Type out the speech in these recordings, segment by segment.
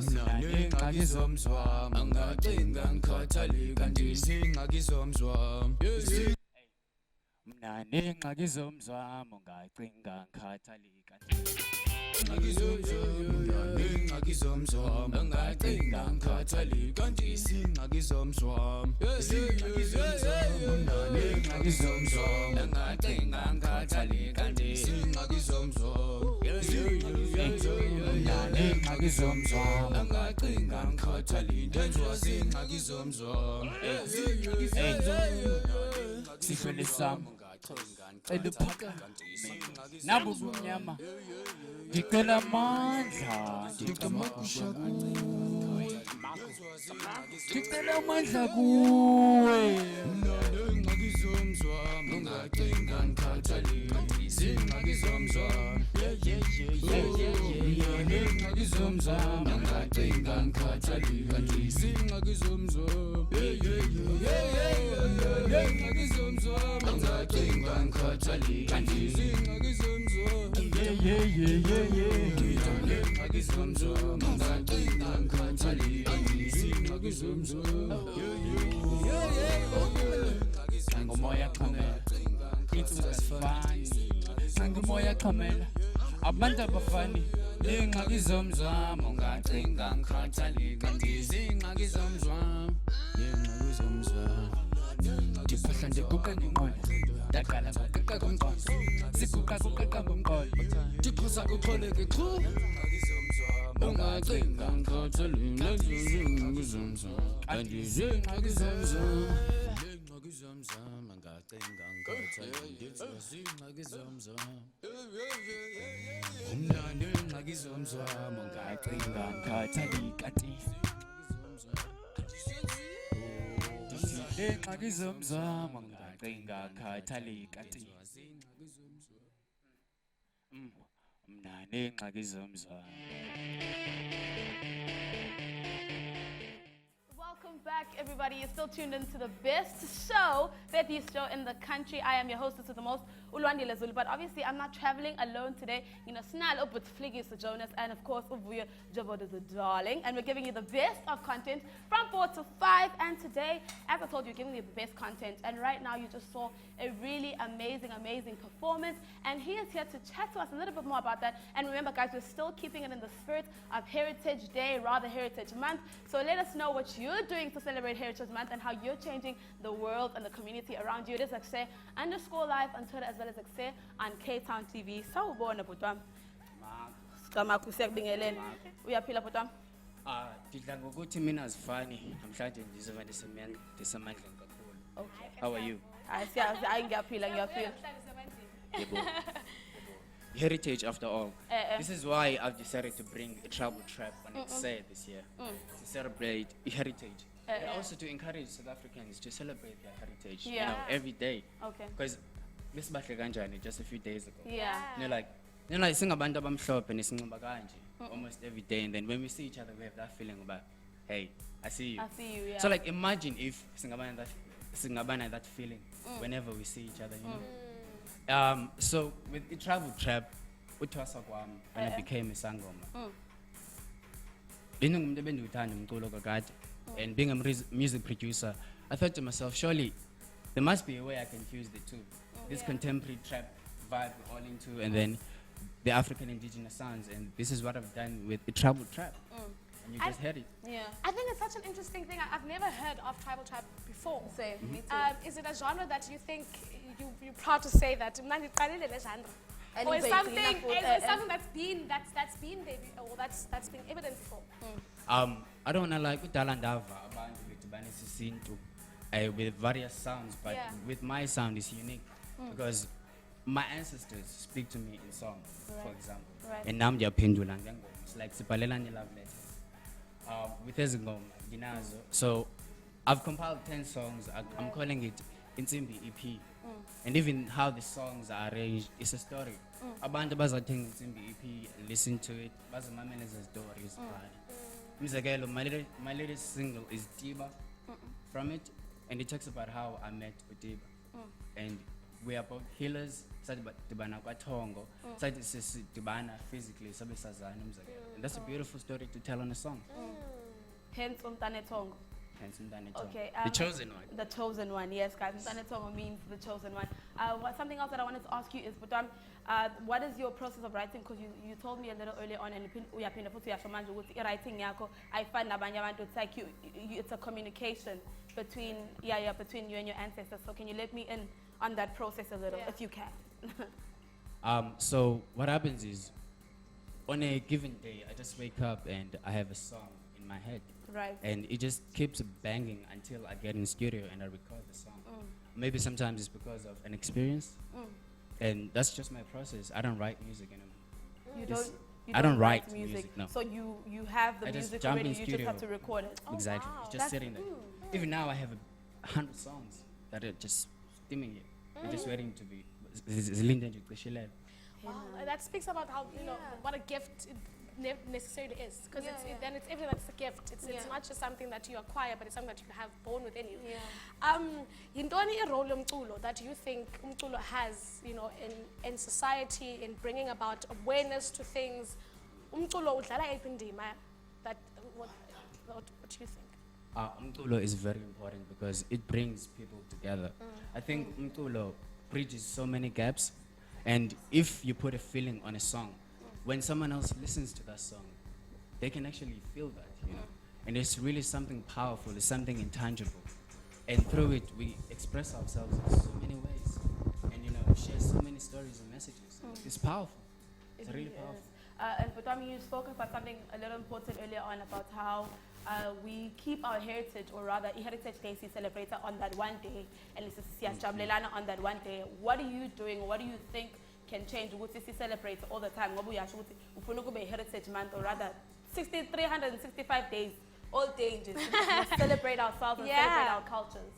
Mntane ngakizomzwa angacinga ngikhathali kanti singakizomzwa Mntane ngakizomzwa ungacinga ngikhathali kanti ngakizomzwa angacinga ngikhathali kanti singakizomzwa ngakizomzwa angacinga ngikhathali kanti singakizomzwa ngakizomzwa angacinga ngikhathali ndenzwa singakizomzwa sihlole sami cela uphaka nabo kumnyama ngicela amandla ngicela amandla kuwe ngakizomzwa angacinga ngikhathali singakizomzwa ngakizomzwa angacinga ngikhathali kanti singakizomzwa ngakizomzwa angacinga ngikhathali kanti singakizomzwa ngakizomzwa angacinga ngikhathali kanti singakizomzwa ngomoya qhamela insizwa sifani ngomoya qhamela abantu abafani ngingakizomzwama ungacinga ngikhathali kanti singakizomzwa ndiphahla ndiguqa ngenqondo ndaqala ngoqiqa komqondo siguqa kuqiqa ngomqondo ndiphosa kuqholeke chu ungacinga ngikhathali ngingakizomzwa kanti singakizomzwa ngizomzama ngacinga ngikhathali ndithwa singakizomzwa umnandi ngakizomzwama ngacinga ngikhathali kanti ngizomzama ngacinga ngikhathali kanti Mntane ngizomzama. Welcome back, everybody. You're still tuned into the best show, Betty's show in the country. I am your hostess with the most, Ulwandile Zulu. But obviously, I'm not traveling alone today. You know, Snal up with Fliggy Sir Jonas, and of course, Uvuya Jabod is a darling. And we're giving you the best of content from 4 to 5. And today, as I told you, we're giving you the best content. And right now, you just saw a really amazing performance. And he is here to chat to us a little bit more about that. And remember, guys, we're still keeping it in the spirit of Heritage Day, rather Heritage Month. So let us know what you're doing to celebrate Heritage Month and how you're changing the world and the community around you. It is Ekse_live on Twitter as well as Ekse on K-Town TV. Sawubona butwam. Siqhamakho siyakubingelela. Uyaphila butwam? Ngidla ngokuthi mina azifani namhlanje ngizoba ndisemandleni kakhulu. Okay. How are you? Hayi ngiyaphila. Yebo. Heritage after all. This is why I've decided to bring a travel trap on Ekse this year to celebrate heritage and also to encourage South Africans to celebrate their heritage, you know, every day. Okay. Because this bahle kanjani just a few days ago. Yeah. You know, like singabantu abamhlophe nesinxiba kanje almost every day, and then when we see each other, we have that feeling about, hey, I see you. I see you. Yeah. So like, imagine if singabana that feeling whenever we see each other, you know. So with the travel trap, uthwasa kwami when I became a sangoma. Being umuntu umculo kakade, and being a music producer, I thought to myself, surely there must be a way I can fuse the two. This contemporary trap vibe we're all into, and then the African indigenous sounds, and this is what I've done with the travel trap. And you just heard it. Yeah. I think it's such an interesting thing. I've never heard of tribal trap before. Same. Me too. Is it a genre that you think you're proud to say that? Or is something that's been there or that's been evident before? I don't know, like with Dalandava, with various sounds, but with my sound it's unique because my ancestors speak to me in song, for example. Right. And now they're pendula and it's like Sipalelani love letter. With Ezingom, Ginazo. So I've compiled 10 songs. I'm calling it Insimbi EP. And even how the songs are arranged, it's a story. Abantu bazathenga Insimbi EP, listen to it. Bazamamela stories. My latest single is Tiba from it, and it talks about how I met Utiba. And we are both healers. Dibana kwa Thongo. Dibana physically. And that's a beautiful story to tell on a song. Hence Mntane Thongo. Hence Mntane Thongo. Okay, the chosen one. The chosen one, yes, guys. Mntane Thongo means the chosen one. Something else that I wanted to ask you is, what is your process of writing? Because you told me a little earlier on, and writing yako, I find it's like it's a communication between you and your ancestors. So can you let me in on that process a little, if you can? So what happens is, on a given day, I just wake up and I have a song in my head. Right. And it just keeps banging until I get in studio and I record the song. Maybe sometimes it's because of an experience. And that's just my process. I don't write music anymore. You don't write music. music, no. So you have the I just music jump already, in you just studio. have to record it. Exactly. wow. It's just That's sitting there. Even now I have 100 songs that are just steaming here. They're just waiting to be. Wow, that speaks about how, you know, what a gift it necessarily is. Because then it's evident that it's a gift. It's not just something that you acquire, but it's something that you have born within you. Yintoni a role yomculo that you think umculo has, you know, in society, in bringing about awareness to things? Umculo udlala yiphi indima that what do you think? Umculo is very important because it brings people together. I think umculo bridges so many gaps, and if you put a feeling on a song, when someone else listens to that song, they can actually feel that, you know. And it's really something powerful, it's something intangible. And through it, we express ourselves in so many ways. And, you know, share so many stories and messages. It's powerful. It's really powerful. And Butami, you spoke about something a little important earlier on about how we keep our heritage, or rather, Heritage Day is celebrated on that one day, and it's Siyajabulelana on that one day. What are you doing? What do you think can change? We celebrate all the time. We Heritage Month, or rather, 365 days, all day, just celebrate ourselves and celebrate our cultures.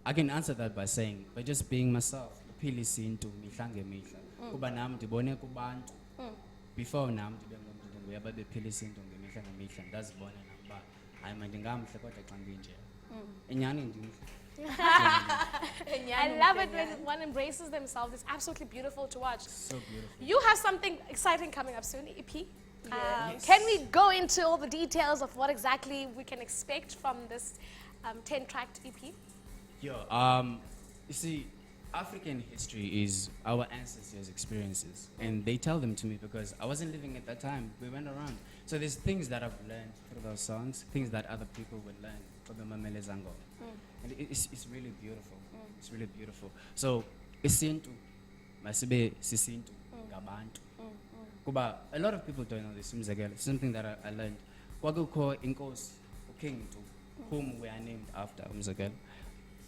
I can answer that by saying, by just being myself. Phili sintu mihla ngemihla. Kuba nami ndibone kubantu. Before nami ndibe babephila isintu ngemihla ngemihla ndazibona nami hayi manje ngamhle kodwa xa nginje. Enyani ndimhle. I love it when one embraces themselves. It's absolutely beautiful to watch. So beautiful. You have something exciting coming up soon, EP. Yes. Can we go into all the details of what exactly we can expect from this 10-tracked EP? You see, African history is our ancestors' experiences, and they tell them to me because I wasn't living at that time. We went around. So there's things that I've learned through those songs, things that other people would learn from the Mamele Zango. And it's really beautiful. It's really beautiful. So, isintu, masibe sisintu, gabantu. Kuba, a lot of people don't know this. It's something that I learned. Kwakuko inkos, king to whom we are named after.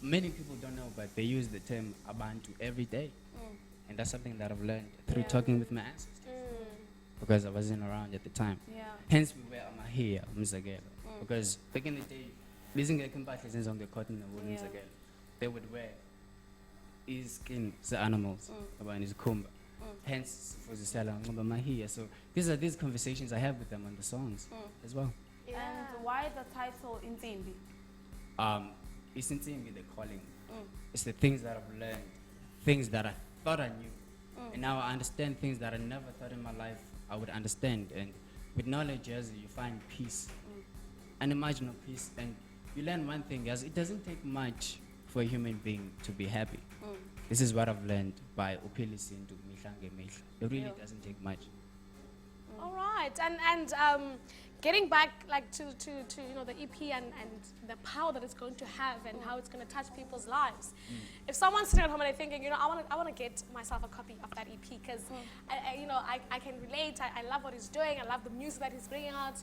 Many people don't know, but they use the term abantu every day. And that's something that I've learned through talking with my ancestors. Because I wasn't around at the time. Hence we wear amahia, because back in the day, on the cotton and wool, they would wear his skin, the animals, about his kumba. Hence for the salam, mahia. So these conversations I have with them on the songs as well. And why the title Intimbi? It's Intimbi, the calling. It's the things that I've learned, things that I thought I knew. And now I understand things that I never thought in my life I would understand. And with knowledge, as you find peace, unimaginable peace. And you learn one thing, as it doesn't take much for a human being to be happy. This is what I've learned by Upilisi into Mihlange Mihla. It really doesn't take much. All right, and getting back like to you know the EP and the power that it's going to have and how it's going to touch people's lives. If someone's sitting at home and they're thinking, you know, I want to get myself a copy of that EP because you know I can relate. I love what he's doing. I love the music that he's bringing out.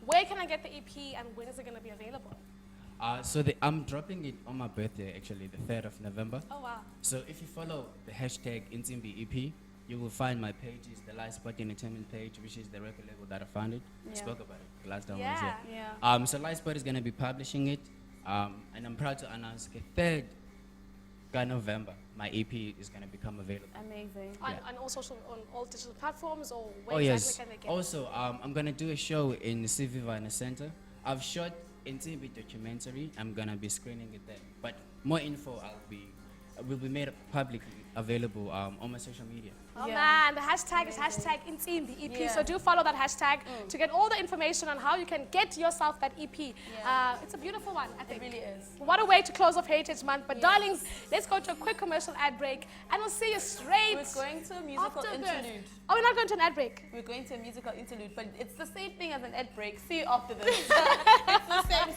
Where can I get the EP and when is it going to be available? So I'm dropping it on my birthday, actually, the 3rd of November. Oh wow! So if you follow the hashtag Intimbi EP, you will find my pages, the Live Spot Entertainment page, which is the record label that I founded. I spoke about it the last time I was here. So Live Spot is going to be publishing it, and I'm proud to announce the 3rd of November, my EP is going to become available. Amazing. On all digital platforms, or where exactly can they get it? Also, I'm going to do a show in the Civiva in the center. I've shot Intimbi documentary. I'm going to be screening it there. But more info, I'll be will be made publicly available on my social media. Oh Yeah. man, the hashtag is hashtag Mntane EP. Yeah. So do follow that hashtag to get all the information on how you can get yourself that EP. Yeah. It's a beautiful one, I It think. really is. What a way to close off Heritage Month. But darlings, let's go to a quick commercial ad break and we'll see you straight We're going to a musical after interlude. this. Oh, we're not going to an ad break. We're going to a musical interlude, but it's the same thing as an ad break. See you after this. It's the same.